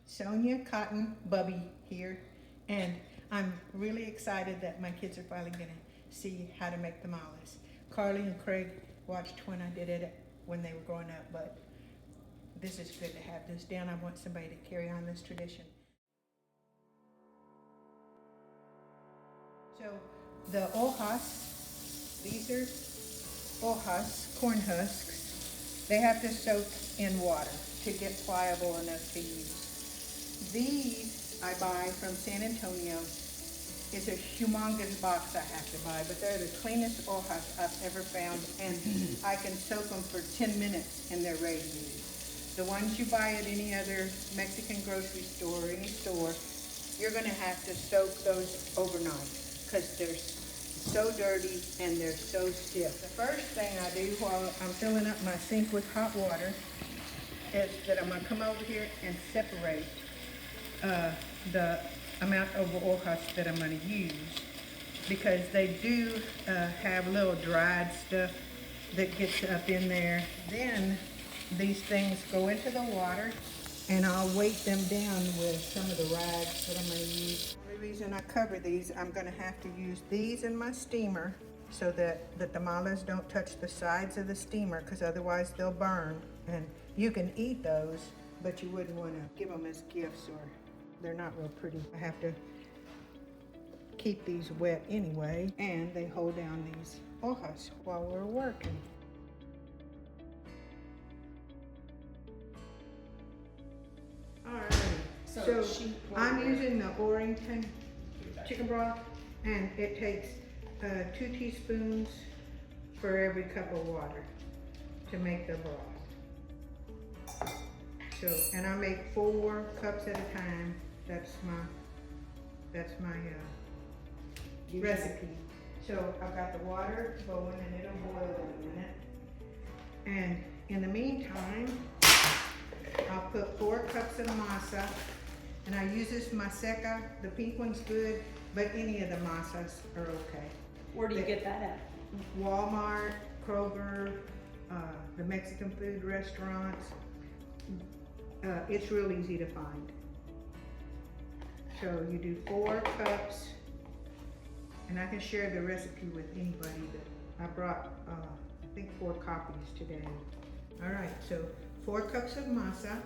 Sonia, Cotton, Bubby here, and I'm really excited that my kids are finally gonna see how to make tamales. Carly and Craig watched when I did it when they were growing up, but this is good to have this down. I want somebody to carry on this tradition. So the hojas, these are hojas, corn husks. They have to soak in water to get pliable enough to use. These I buy from San Antonio. It's a humongous box I have to buy, but they're the cleanest hojas I've ever found, and I can soak them for 10 minutes and they're ready to use. The ones you buy at any other Mexican grocery store or any store, you're gonna have to soak those overnight because they're so dirty and they're so stiff. The first thing I do while I'm filling up my sink with hot water is that I'm gonna come over here and separate the amount of hojas that I'm going to use, because they do have little dried stuff that gets up in there. Then these things go into the water and I'll weight them down with some of the rags that I'm going to use. The only reason I cover these, I'm going to have to use these in my steamer so that the tamales don't touch the sides of the steamer, because otherwise they'll burn. And you can eat those, but you wouldn't want to give them as gifts, or they're not real pretty. I have to keep these wet anyway, and they hold down these hojas while we're working. Alright, so I'm using the Orrington chicken broth, and it takes 2 teaspoons for every cup of water to make the broth. So, and I make 4 cups at a time. That's my recipe. So I've got the water going and it'll boil in a minute. And in the meantime, I'll put 4 cups of masa, and I use this Masa. The pink one's good, but any of the masas are okay. Where do you get that at? Walmart, Kroger, the Mexican food restaurants. It's real easy to find. So you do 4 cups, and I can share the recipe with anybody. That I brought, I think 4 copies today. All right, so 4 cups of masa,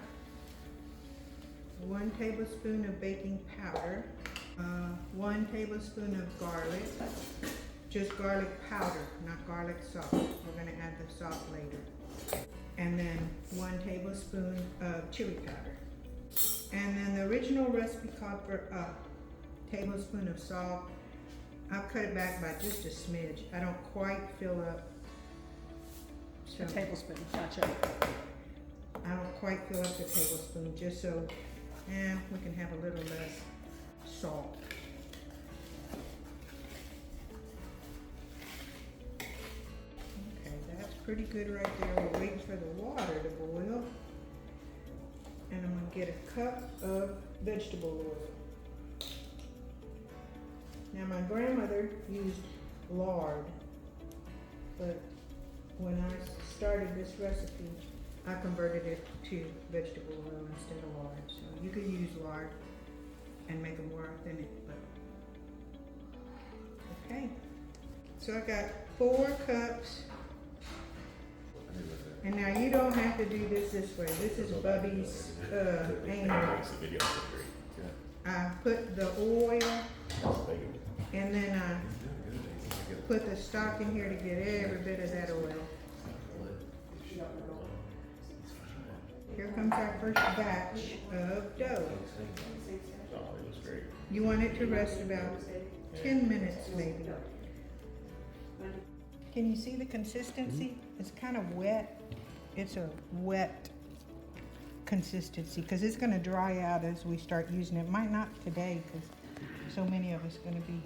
1 tablespoon of baking powder, 1 tablespoon of garlic, just garlic powder, not garlic salt. We're gonna add the salt later. And then 1 tablespoon of chili powder. And then the original recipe called for a tablespoon of salt. I'll cut it back by just a smidge. I don't quite fill up. So A tablespoon, gotcha. I don't quite fill up the tablespoon, just so we can have a little less salt. Okay, that's pretty good right there. We're waiting for the water to boil. And I'm gonna get a cup of vegetable oil. Now my grandmother used lard, but when I started this recipe, I converted it to vegetable oil instead of lard. So you could use lard and make them more authentic, but okay. So I got 4 cups. And now you don't have to do this way. This is Bubby's angle. I put the oil, and then I put the stock in here to get every bit of that oil. Here comes our first batch of dough. You want it to rest about 10 minutes maybe. Can you see the consistency? It's kind of wet. It's a wet consistency because it's going to dry out as we start using it. Might not today because so many of us are going to be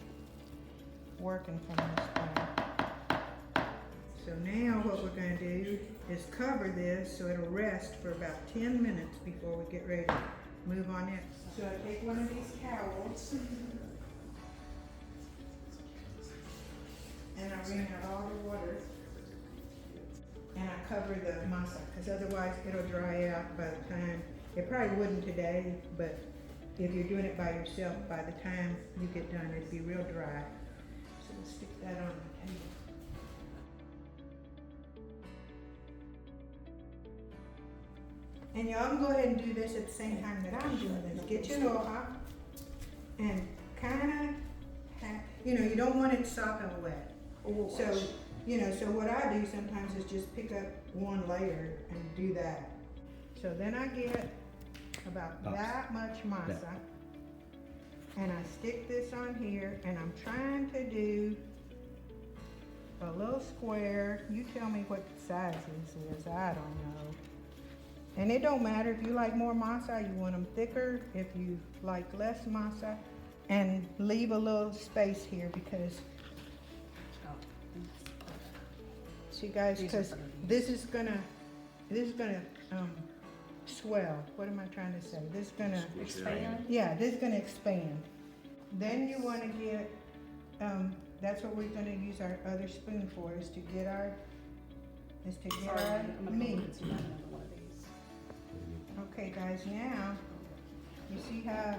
working from this point. So now what we're going to do is cover this so it'll rest for about 10 minutes before we get ready to move on it. So I take one of these towels and I wring out all the water. And I cover the masa, because otherwise it'll dry out by the time It probably wouldn't today, but if you're doing it by yourself, by the time you get done, it'd be real dry. So we'll stick that on the table. And y'all can go ahead and do this at the same time that I'm doing this. Get your hoja and kind of, you don't want it sopping wet. So, so what I do sometimes is just pick up one layer and do that. So then I get about that much masa, and I stick this on here, and I'm trying to do a little square. You tell me what the size this is, I don't know. And it don't matter if you like more masa, you want them thicker, if you like less masa, and leave a little space here because, see guys, because this is gonna swell. What am I trying to say? This is gonna Expand? Yeah, this is gonna expand. Then you wanna get, that's what we're gonna use our other spoon for, is to get our meat. Okay guys, now, you see how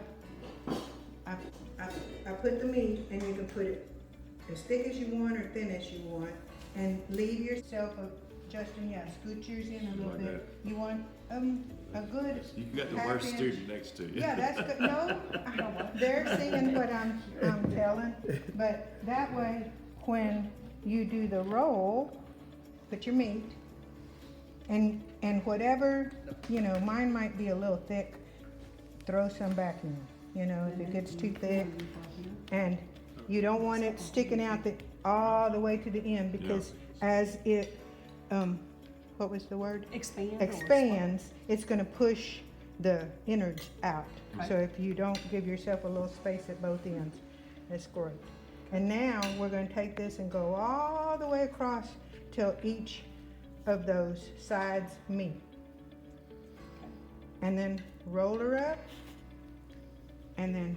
I put the meat, and you can put it as thick as you want or thin as you want, and leave yourself Justin, scoot yours in a little bit. You want a good You got the worst student next to you. Yeah, that's good. No, they're seeing what I'm telling, but that way, when you do the roll, put your meat, and whatever, mine might be a little thick, throw some back in, if it gets too thick. And you don't want it sticking out all the way to the end, because as it, what was the word? Expands, it's gonna push the innards out. Right. So if you don't give yourself a little space at both ends, that's great. And now we're gonna take this and go all the way across till each of those sides meet. And then roll her up, and then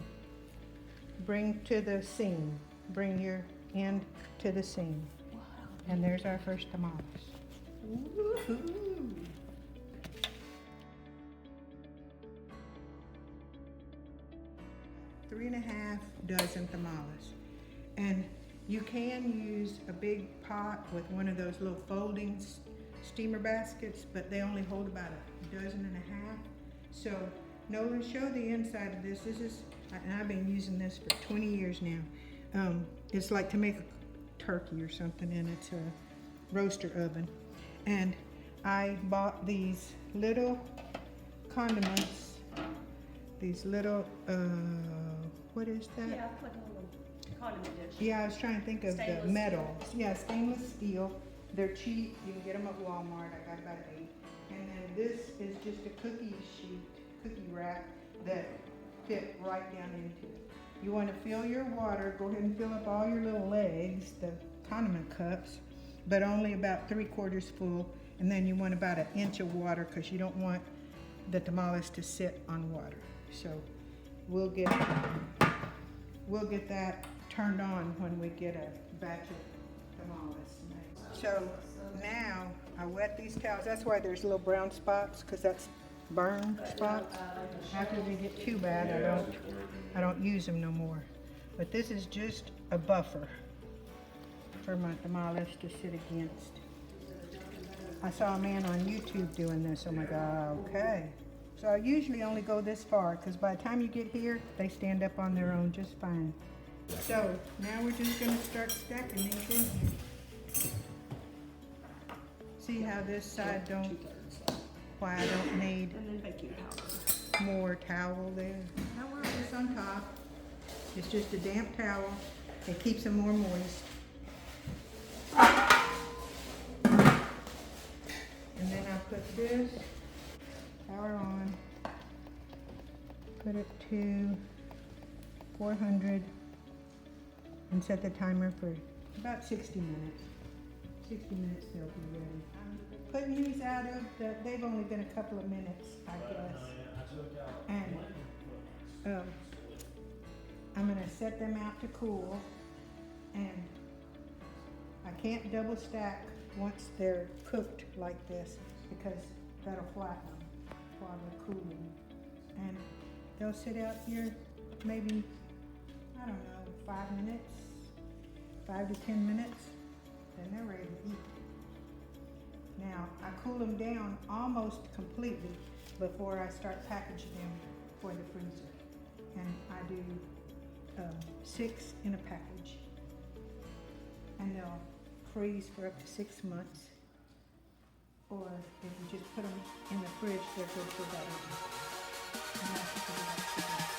bring to the seam. Bring your end to the seam. Wow. And there's our first tamales. Woohoo. 3.5 dozen tamales. And you can use a big pot with one of those little folding steamer baskets, but they only hold about 1.5 dozen. So Nolan, show the inside of this. This is, and I've been using this for 20 years now. It's like to make a turkey or something, and it's a roaster oven. And I bought these little condiments, these little, what is that? Yeah, like a little condiment dish. Yeah, I was trying to think of the Stainless metal. Yeah, stainless steel. They're cheap. You can get them at Walmart. I got about 8. And then this is just a cookie sheet, cookie wrap that fit right down into it. You want to fill your water. Go ahead and fill up all your little legs, the condiment cups, but only about 3/4 full. And then you want about 1 inch of water, because you don't want the tamales to sit on water. So we'll get that turned on when we get a batch of tamales made. So now I wet these towels. That's why there's little brown spots, because that's burn spots. After they get too bad, I don't use them no more. But this is just a buffer for my tamales to sit against. I saw a man on YouTube doing this. Oh my God, okay. So I usually only go this far, because by the time you get here, they stand up on their own just fine. So now we're just gonna start stacking these in here. See how this side why I don't need And then baking powder. more towel there. Now we're just on top. It's just a damp towel. It keeps them more moist. And then I put this power on, put it to 400, and set the timer for about 60 minutes. 60 minutes they'll be ready. I'm putting these out of they've only been a couple of minutes, I guess. And I'm gonna set them out to cool, and I can't double stack once they're cooked like this, because that'll flatten them. while they're cooling. And they'll sit out here maybe, I don't know, 5 minutes, 5 to 10 minutes, then they're ready to eat. Now, I cool them down almost completely before I start packaging them for the freezer. And I do 6 in a package. And they'll freeze for up to 6 months. Or if you just put them in the fridge, they're good for about a week. And that's what you do.